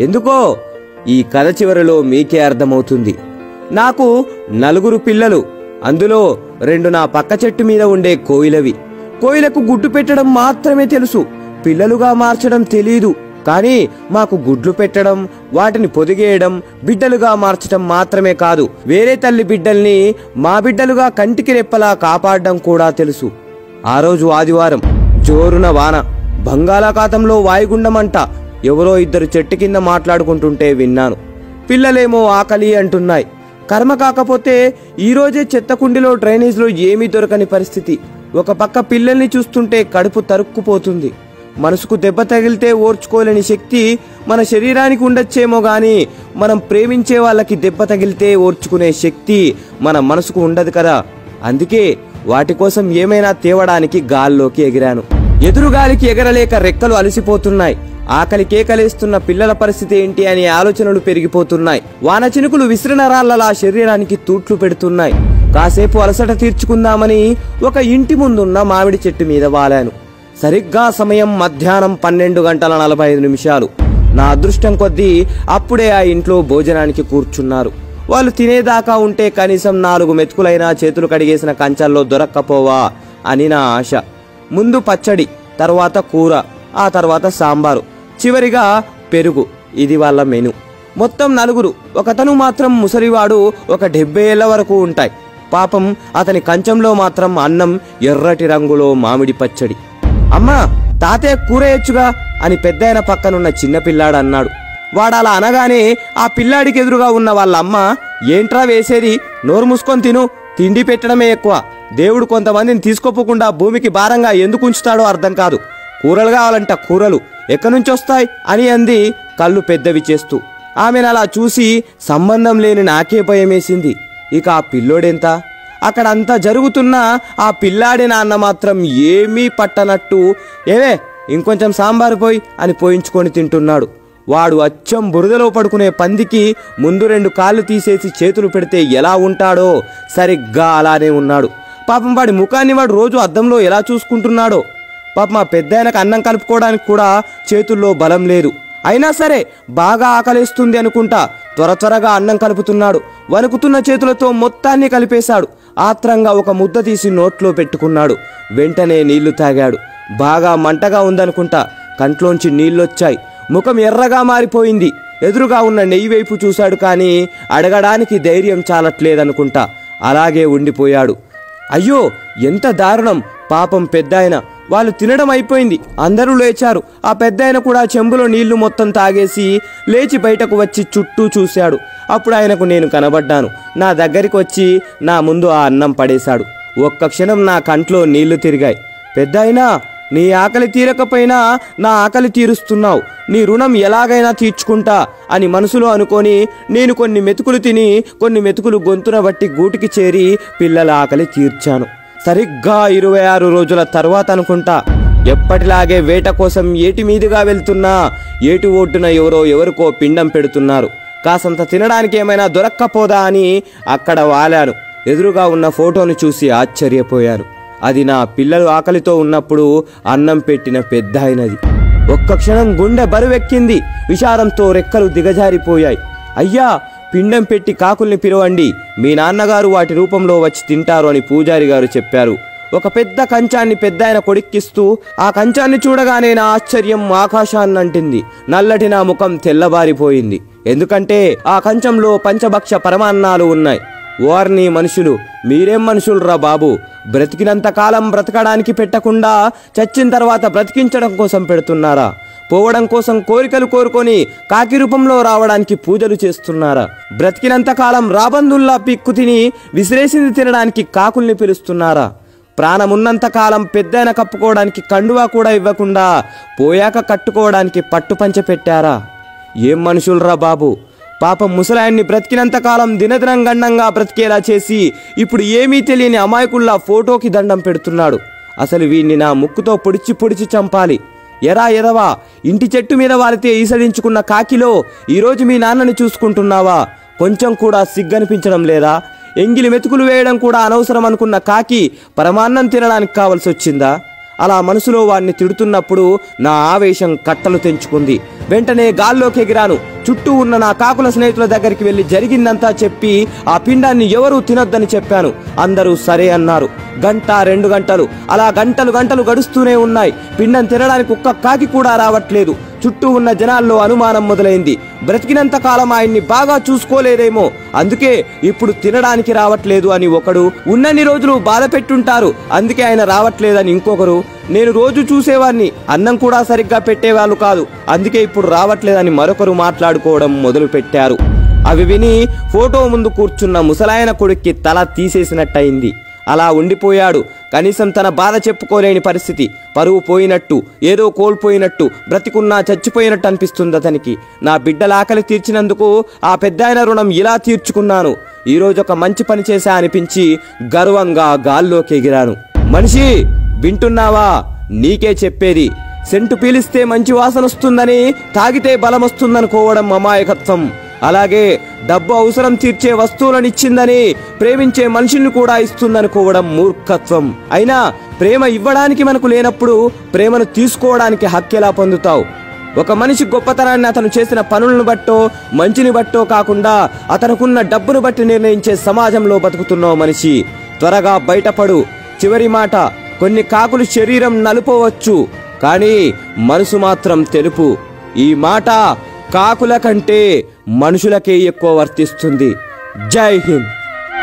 ఎందుకో ఈ కథ చివరిలో మీకే అర్థమవుతుంది. నాకు 4 పిల్లలు. అందులో 2 నా పక్క చెట్టు మీద ఉండే కోయిలవి. కోయిలకు గుడ్డు పెట్టడం మాత్రమే తెలుసు, పిల్లలుగా మార్చడం తెలీదు. కానీ మాకు గుడ్లు పెట్టడం, వాటిని పొదిగేయడం, బిడ్డలుగా మార్చడం మాత్రమే కాదు, వేరే తల్లి బిడ్డల్ని మా బిడ్డలుగా కంటికి రెప్పలా కాపాడడం కూడా తెలుసు. ఆ రోజు ఆదివారం, జోరున వాన, బంగాళాఖాతంలో వాయుగుండమంట. ఎవరో 2 చెట్టు కింద మాట్లాడుకుంటుంటే విన్నాను. పిల్లలేమో ఆకలి అంటున్నాయి. కర్మ కాకపోతే ఈరోజే చెత్తకుండిలో డ్రైనేజ్లో ఏమీ దొరకని పరిస్థితి. ఒక పక్క పిల్లల్ని చూస్తుంటే కడుపు తరుక్కుపోతుంది. మనసుకు దెబ్బ తగిలితే ఓర్చుకోలేని శక్తి మన శరీరానికి ఉండొచ్చేమో గాని మనం ప్రేమించే వాళ్ళకి దెబ్బ తగిలితే ఓర్చుకునే శక్తి మన మనసుకు ఉండదు కదా. అందుకే వాటి కోసం ఏమైనా తేవడానికి గాల్లోకి ఎగిరాను. ఎదురుగాలికి ఎగరలేక రెక్కలు అలసిపోతున్నాయి. ఆకలి కేకలేస్తున్న పిల్లల పరిస్థితి ఏంటి అనే ఆలోచనలు పెరిగిపోతున్నాయి. వాన చినుకులు విసిరిన రాళ్లలా శరీరానికి తూట్లు పెడుతున్నాయి. కాసేపు అలసట తీర్చుకుందామని ఒక ఇంటి ముందున్న మామిడి చెట్టు మీద వాలాను. సరిగ్గా సమయం మధ్యాహ్నం 12:45. నా అదృష్టం కొద్దీ అప్పుడే ఆ ఇంట్లో భోజనానికి కూర్చున్నారు. వాళ్ళు తినేదాకా ఉంటే కనీసం 4 మెతుకులైనా చేతులు కడిగేసిన కంచాల్లో దొరక్కపోవా అని నా ఆశ. ముందు పచ్చడి, తర్వాత కూర, ఆ తర్వాత సాంబారు, చివరిగా పెరుగు. ఇది వాళ్ళ మెను. మొత్తం 4. ఒకతను మాత్రం ముసలివాడు, ఒక 70 ఏళ్ల వరకు ఉంటాయి. పాపం అతని కంచంలో మాత్రం అన్నం, ఎర్రటి రంగులో మామిడి పచ్చడి. అమ్మా, తాతయ్య కూరేయచ్చుగా అని పెద్దాయన పక్కనున్న చిన్నపిల్లాడు అన్నాడు. వాడలా అనగానే ఆ పిల్లాడికి ఎదురుగా ఉన్న వాళ్ళ అమ్మ, ఏంట్రా వేసేది, నోరు మూసుకొని తిను, తిండి పెట్టడమే ఎక్కువ. దేవుడు కొంతమందిని తీసుకోపోకుండా భూమికి భారంగా ఎందుకు ఉంచుతాడో అర్థం కాదు. కూరలు కావాలంట, కూరలు ఎక్కడి నుంచి వస్తాయి అని అంది కళ్ళు పెద్దవి చేస్తూ. ఆమెను అలా చూసి సంబంధం లేని నాకే భయమేసింది. ఇక ఆ పిల్లోడెంత? అక్కడంతా జరుగుతున్నా ఆ పిల్లాడి నాన్న మాత్రం ఏమీ పట్టనట్టు, ఏవే ఇంకొంచెం సాంబారు పోయి అని పోయించుకొని తింటున్నాడు. వాడు అచ్చం బురదలో పడుకునే పందికి ముందు 2 కాళ్ళు తీసేసి చేతులు పెడితే ఎలా ఉంటాడో సరిగ్గా అలానే ఉన్నాడు. పాపం వాడి ముఖాన్ని వాడు రోజు అద్దంలో ఎలా చూసుకుంటున్నాడో. పాపం మా పెద్దాయనకు అన్నం కలుపుకోవడానికి కూడా చేతుల్లో బలం లేదు. అయినా సరే బాగా ఆకలేస్తుంది అనుకుంటా త్వరగా అన్నం కలుపుతున్నాడు. వణుకుతున్న చేతులతో మొత్తాన్ని కలిపేశాడు. ఆత్రంగా ఒక ముద్ద తీసి నోట్లో పెట్టుకున్నాడు. వెంటనే నీళ్లు తాగాడు. బాగా మంటగా ఉందనుకుంటా కంట్లోంచి నీళ్ళొచ్చాయి. ముఖం ఎర్రగా మారిపోయింది. ఎదురుగా ఉన్న నెయ్యి వైపు చూశాడు, కానీ అడగడానికి ధైర్యం చాలట్లేదనుకుంటా అలాగే ఉండిపోయాడు. అయ్యో, ఎంత దారుణం! పాపం పెద్దాయన. వాళ్ళు తినడం అయిపోయింది, అందరూ లేచారు. ఆ పెద్దాయన కూడా చెంబులో నీళ్లు మొత్తం తాగేసి లేచి బయటకు వచ్చి చుట్టూ చూశాడు. అప్పుడు ఆయనకు నేను కనబడ్డాను. నా దగ్గరికి వచ్చి నా ముందు ఆ అన్నం పడేశాడు. ఒక్క క్షణం నా కంట్లో నీళ్లు తిరిగాయి. పెద్దాయనా, నీ ఆకలి తీరకపోయినా నా ఆకలి తీరుస్తున్నావు, నీ రుణం ఎలాగైనా తీర్చుకుంటా అని మనసులో అనుకొని నేను కొన్ని మెతుకులు తిని కొన్ని మెతుకులు గొంతున బట్టి గూటికి చేరి పిల్లల ఆకలి తీర్చాను. సరిగ్గా 26 రోజుల తర్వాత అనుకుంటా, ఎప్పటిలాగే వేట కోసం ఏటి మీదుగా వెళ్తున్నా ఏటి ఒడ్డున ఎవరికో పిండం పెడుతున్నారు. కాసంత తినడానికి ఏమైనా దొరక్కపోదా అని అక్కడ వాలాను. ఎదురుగా ఉన్న ఫోటోను చూసి ఆశ్చర్యపోయాను. అది నా పిల్లలు ఆకలితో ఉన్నప్పుడు అన్నం పెట్టిన పెద్దాయనది. ఒక్క క్షణం గుండె బరువెక్కింది. విచారంతో రెక్కలు దిగజారిపోయాయి. అయ్యా, పిండం పెట్టి కాకుల్ని పిలవండి, మీ నాన్నగారు వాటి రూపంలో వచ్చి తింటారు అని పూజారి గారు చెప్పారు. ఒక పెద్ద కంచాన్ని పెద్దాయన కొడిక్కిస్తూ, ఆ కంచాన్ని చూడగానే నా ఆశ్చర్యం ఆకాశాన్నంటింది. నల్లటి నా ముఖం తెల్లబారిపోయింది. ఎందుకంటే ఆ కంచంలో పంచభక్ష పరమాన్నాలు ఉన్నాయి. వారిని మనుషులు, మీరేం మనుషులురా బాబు! బ్రతికినంత కాలం బ్రతకడానికి పెట్టకుండా చచ్చిన తర్వాత బ్రతికించడం కోసం పెడుతున్నారా? పోవడం కోసం కోరికలు కోరుకొని కాకి రూపంలో రావడానికి పూజలు చేస్తున్నారా? బ్రతికినంత కాలం రాబందుల్లా పిక్కు తిని విసిరేసింది తినడానికి కాకుల్ని పిలుస్తున్నారా? ప్రాణమున్నంత కాలం పెద్దైన కప్పుకోవడానికి కండువా కూడా ఇవ్వకుండా పోయాక కట్టుకోవడానికి పట్టుపంచ పెట్టారా? ఏం మనుషులరా బాబు! పాపం ముసలాయన్ని బ్రతికినంతకాలం దినదినం గండంగా బ్రతికేలా చేసి ఇప్పుడు ఏమీ తెలియని అమాయకుల్లా ఫోటోకి దండం పెడుతున్నాడు. అసలు వీణ్ణి నా ముక్కుతో పొడిచి చంపాలి. ఎరా ఎదవా, ఇంటి చెట్టు మీద వారితే ఈసడించుకున్న కాకిలో ఈరోజు మీ నాన్నని చూసుకుంటున్నావా? కొంచెం కూడా సిగ్గనిపించడం లేదా? ఎంగిలి మెతుకులు వేయడం కూడా అనవసరం అనుకున్న కాకి పరమాన్నం తినడానికి కావలసి వచ్చిందా? అలా మనసులో వాడిని తిడుతున్నప్పుడు నా ఆవేశం కట్టలు తెంచుకుంది. వెంటనే గాల్లోకి ఎగిరాను. చుట్టూ ఉన్న నా కాకుల స్నేహితుల దగ్గరికి వెళ్లి జరిగిందంతా చెప్పి ఆ పిండాన్ని ఎవరూ తినొద్దని చెప్పాను. అందరూ సరే అన్నారు. గంట 2 గంటలు అలా గంటలు గడుస్తూనే ఉన్నాయి. పిండం తినడానికి ఒక్క కాకి కూడా రావట్లేదు. చుట్టూ ఉన్న జనాల్లో అనుమానం మొదలైంది. బ్రతికినంత కాలం ఆయన్ని బాగా చూసుకోలేదేమో, అందుకే ఇప్పుడు తినడానికి రావట్లేదు అని ఒకడు, ఉన్నన్ని రోజులు బాధ పెట్టుంటారు అందుకే ఆయన రావట్లేదని ఇంకొకరు, నేను రోజు చూసేవాడిని, అన్నం కూడా సరిగ్గా పెట్టేవాళ్ళు కాదు అందుకే ఇప్పుడు రావట్లేదని మరొకరు మాట్లాడుకోవడం మొదలు పెట్టారు. అవి విని ఫోటో ముందు కూర్చున్న ముసలాయన కొడుక్కి తల తీసేసినట్టయింది. అలా ఉండిపోయాడు. కనీసం తన బాధ చెప్పుకోలేని పరిస్థితి. పరువు పోయినట్టు, ఏదో కోల్పోయినట్టు, బ్రతికున్నా చచ్చిపోయినట్టు అనిపిస్తుంది అతనికి. నా బిడ్డల ఆకలి తీర్చినందుకు ఆ పెద్దాయన రుణం ఇలా తీర్చుకున్నాను. ఈరోజు ఒక మంచి పని చేశా అనిపించి గర్వంగా గాల్లోకి ఎగిరాను. మనిషి వింటున్నావా? నీకే చెప్పేది. సెంటు పీలిస్తే మంచి వాసన వస్తుందని, తాగితే బలం వస్తుందనుకోవడం అమాయకత్వం. అలాగే డబ్బు అవసరం తీర్చే వస్తువులను ఇచ్చిందని ప్రేమించే మనిషిని కూడా ఇస్తుందనుకోవడం మూర్ఖత్వం. అయినా ప్రేమ ఇవ్వడానికి మనకు లేనప్పుడు ప్రేమను తీసుకోవడానికి హక్కెలా పొందుతావు? ఒక మనిషి గొప్పతనాన్ని అతను చేసిన పనులను బట్టో మంచిని బట్టో కాకుండా అతనుకున్న డబ్బును బట్టి నిర్ణయించే సమాజంలో బతుకుతున్నావు మనిషి. త్వరగా బయటపడు. చివరి మాట, కొన్ని కాకులు శరీరం నలుపవచ్చు కానీ మనసు మాత్రం తెలుపు. ఈ మాట కాకుల కంటే మనుషులకే ఎక్కువ వర్తిస్తుంది. జై హింద్.